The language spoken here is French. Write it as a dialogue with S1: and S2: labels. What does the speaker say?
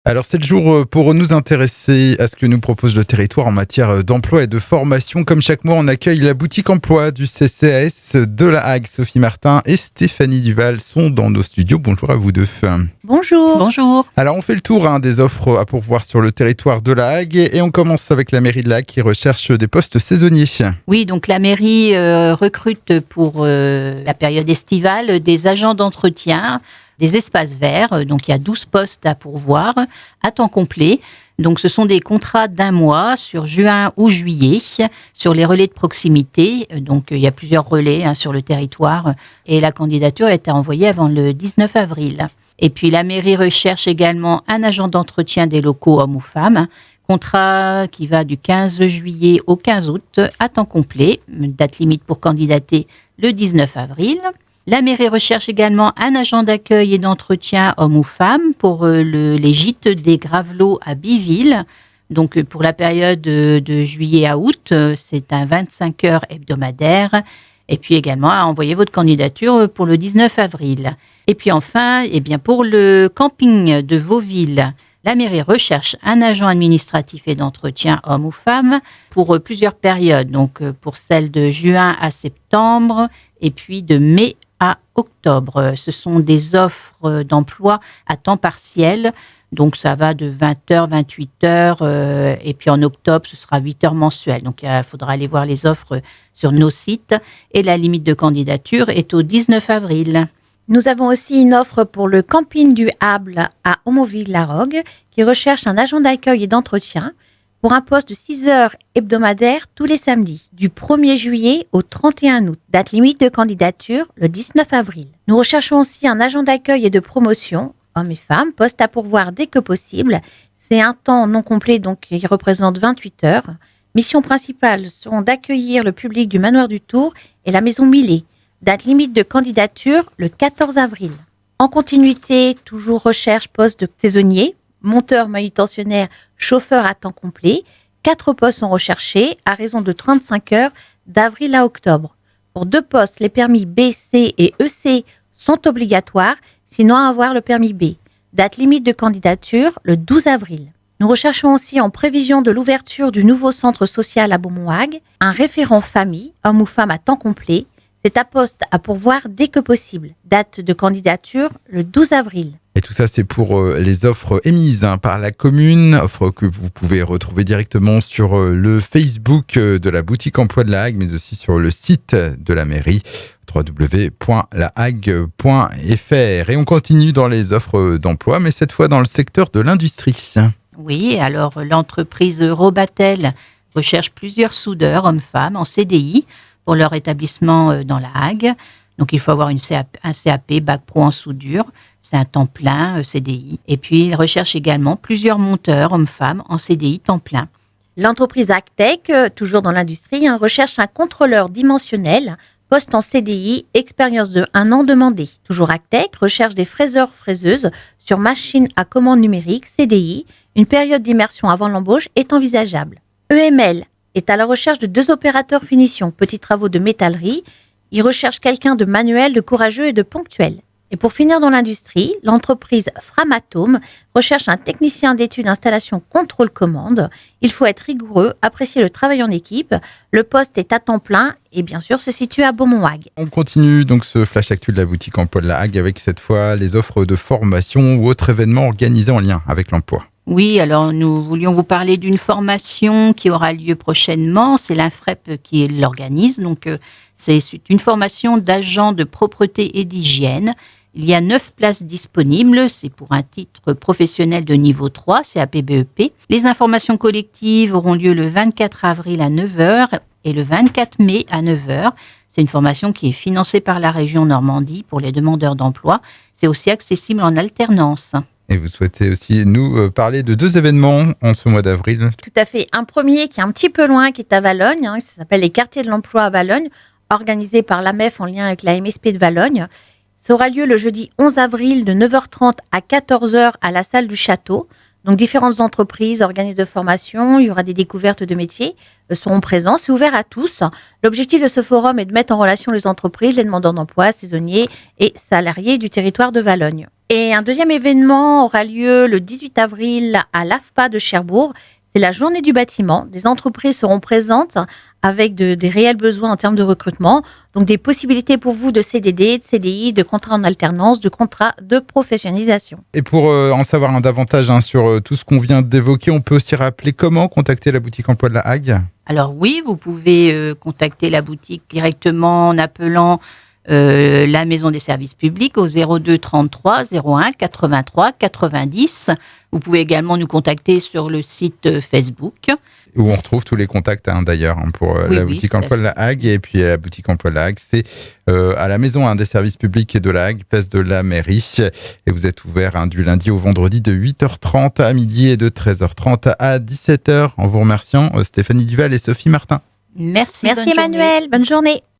S1: Alors, c'est le jour pour nous intéresser à ce que nous propose le territoire en matière d'emploi et de formation. Comme chaque mois, on accueille la boutique emploi du CCAS de La Hague. Sophie Martin et Stéphanie Duval sont dans nos studios. Bonjour à vous deux.
S2: Bonjour.
S3: Bonjour.
S1: Alors, on fait le tour des offres à pourvoir sur le territoire de La Hague et on commence avec la mairie de La Hague qui recherche des postes saisonniers.
S3: Oui, donc la mairie recrute pour la période estivale des agents d'entretien, des espaces verts. Donc il y a 12 postes à pourvoir à temps complet. Donc ce sont des contrats d'1 mois sur juin ou juillet sur les relais de proximité. Donc il y a plusieurs relais sur le territoire et la candidature a été envoyée avant le 19 avril. Et puis la mairie recherche également un agent d'entretien des locaux hommes ou femmes. Contrat qui va du 15 juillet au 15 août à temps complet. Date limite pour candidater le 19 avril. La mairie recherche également un agent d'accueil et d'entretien homme ou femme pour les gîtes des Gravelots à Biville. Donc pour la période de juillet à août, c'est un 25 heures hebdomadaire. Et puis également à envoyer votre candidature pour le 19 avril. Et puis enfin, pour le camping de Vauville, la mairie recherche un agent administratif et d'entretien homme ou femme pour plusieurs périodes. Donc pour celle de juin à septembre et puis de mai à octobre. Ce sont des offres d'emploi à temps partiel. Donc ça va de 20h, 28h et puis en octobre, ce sera 8 heures mensuelles. Donc il faudra aller voir les offres sur nos sites. Et la limite de candidature est au 19 avril.
S2: Nous avons aussi une offre pour le camping du Hable à Homoville-la-Rogue qui recherche un agent d'accueil et d'entretien pour un poste de 6 heures hebdomadaires tous les samedis, du 1er juillet au 31 août. Date limite de candidature, le 19 avril. Nous recherchons aussi un agent d'accueil et de promotion, hommes et femmes, poste à pourvoir dès que possible. C'est un temps non complet, donc il représente 28 heures. Missions principales seront d'accueillir le public du Manoir du Tour et la Maison Millet. Date limite de candidature, le 14 avril. En continuité, toujours recherche poste de saisonnier, monteur manutentionnaire, chauffeur à temps complet. 4 postes sont recherchés à raison de 35 heures d'avril à octobre. Pour 2 postes, les permis B, C et EC sont obligatoires, sinon avoir le permis B. Date limite de candidature, le 12 avril. Nous recherchons aussi en prévision de l'ouverture du nouveau centre social à Beaumont-Hague, un référent famille, homme ou femme à temps complet. C'est un poste à pourvoir dès que possible. Date de candidature, le 12 avril.
S1: Et tout ça, c'est pour les offres émises par la commune, offres que vous pouvez retrouver directement sur le Facebook de la boutique emploi de La Hague, mais aussi sur le site de la mairie, www.lahague.fr. Et on continue dans les offres d'emploi, mais cette fois dans le secteur de l'industrie.
S3: Oui, alors l'entreprise Robatel recherche plusieurs soudeurs, hommes-femmes, en CDI pour leur établissement dans La Hague. Donc, il faut avoir un CAP, bac pro en soudure. C'est un temps plein, CDI. Et puis, il recherche également plusieurs monteurs, hommes-femmes, en CDI temps plein.
S2: L'entreprise Actec, toujours dans l'industrie, recherche un contrôleur dimensionnel, poste en CDI, expérience de 1 an demandée. Toujours Actec, recherche des fraiseurs-fraiseuses sur machine à commande numérique, CDI. Une période d'immersion avant l'embauche est envisageable. EML est à la recherche de 2 opérateurs finition, petits travaux de métallerie. Il recherche quelqu'un de manuel, de courageux et de ponctuel. Et pour finir dans l'industrie, l'entreprise Framatome recherche un technicien d'études installation contrôle-commande. Il faut être rigoureux, apprécier le travail en équipe. Le poste est à temps plein et bien sûr se situe à Beaumont-Hague.
S1: On continue donc ce flash actu de la boutique emploi de La Hague avec cette fois les offres de formation ou autres événements organisés en lien avec l'emploi.
S3: Oui, alors nous voulions vous parler d'une formation qui aura lieu prochainement. C'est l'INFREP qui l'organise. Donc, c'est une formation d'agent de propreté et d'hygiène. Il y a 9 places disponibles. C'est pour un titre professionnel de niveau 3, CAP-BEP. Les informations collectives auront lieu le 24 avril à 9h et le 24 mai à 9h. C'est une formation qui est financée par la région Normandie pour les demandeurs d'emploi. C'est aussi accessible en alternance.
S1: Et vous souhaitez aussi nous parler de 2 événements en ce mois d'avril.
S2: Tout à fait. Un premier qui est un petit peu loin, qui est à Valognes. Ça s'appelle les quartiers de l'emploi à Valognes, organisé par l'AMEF en lien avec la MSP de Valognes. Ça aura lieu le jeudi 11 avril de 9h30 à 14h à la salle du château. Donc différentes entreprises, organismes de formation, il y aura des découvertes de métiers, seront présents. C'est ouvert à tous. L'objectif de ce forum est de mettre en relation les entreprises, les demandeurs d'emploi, saisonniers et salariés du territoire de Valognes. Et un deuxième événement aura lieu le 18 avril à l'AFPA de Cherbourg. C'est la journée du bâtiment. Des entreprises seront présentes avec des réels besoins en termes de recrutement. Donc des possibilités pour vous de CDD, de CDI, de contrat en alternance, de contrat de professionnalisation.
S1: Et pour en savoir davantage sur tout ce qu'on vient d'évoquer, on peut aussi rappeler comment contacter la boutique emploi de la Hague.
S3: Alors oui, vous pouvez contacter la boutique directement en appelant la Maison des services publics au 02 33 01 83 90. Vous pouvez également nous contacter sur le site Facebook.
S1: Où on retrouve tous les contacts d'ailleurs pour la boutique emploi de la Hague. Et puis la boutique emploi de la Hague, c'est à la Maison des services publics de la Hague, place de la mairie. Et vous êtes ouvert du lundi au vendredi de 8h30 à midi et de 13h30 à 17h. En vous remerciant Stéphanie Duval et Sophie Martin.
S3: Merci
S2: Emmanuel, bonne journée.